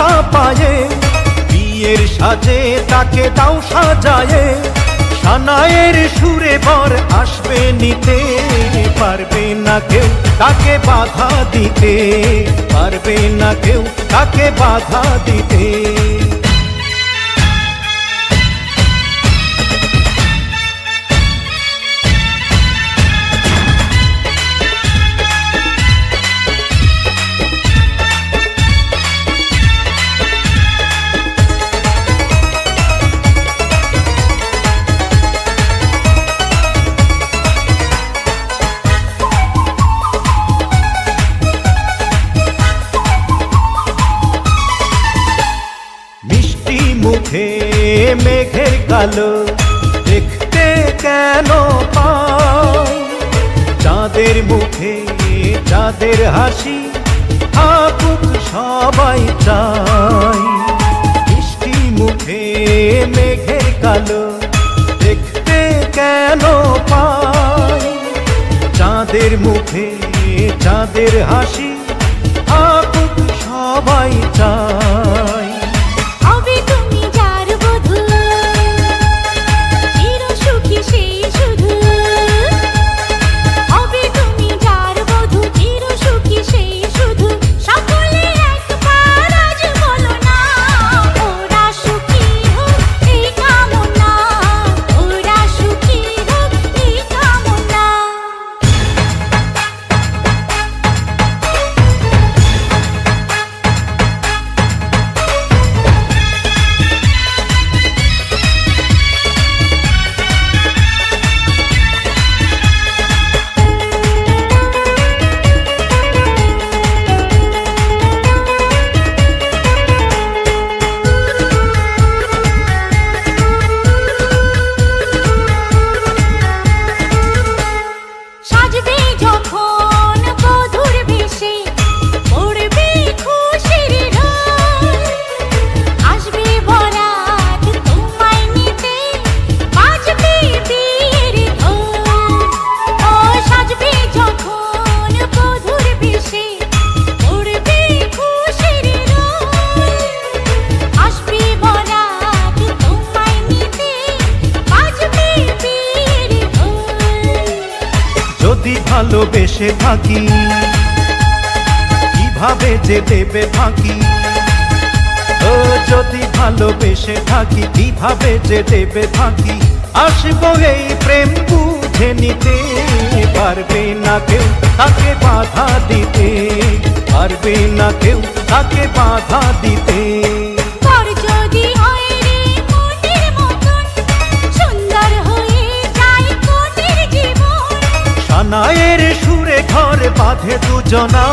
হাতা পায়ে, বিয়ের সাজে তাকে দাও সাজায়ে, সানায়ের সুরে বর আসবে নিতে, পারবে না কেউ তাকে বাধা দিতে, পারবে না কেউ তাকে বাধা দিতে। মুখে মেঘের কালো দেখতে কেন পাই, চাঁদের মুখে চাঁদের হাসি থাকুক সবাই চাই। মিষ্টি মুখে মেঘের কালো দেখতে কেন পাই, চাঁদের মুখে চাঁদের হাসি থাকুক সবাই চাই। যদি ভালোবেসে থাকি কিভাবে যে দেবে ফাঁকি, ও যদি ভালোবেসে থাকি কিভাবে যে দেবে ফাঁকি, আসবো এই প্রেম বুঝে নিতে, পারবে না কেউ তাকে বাধা দিতে, পারবে না কেউ তাকে বাধা দিতে। সানায়ের সুরে ঘর বাঁধে দুজনা।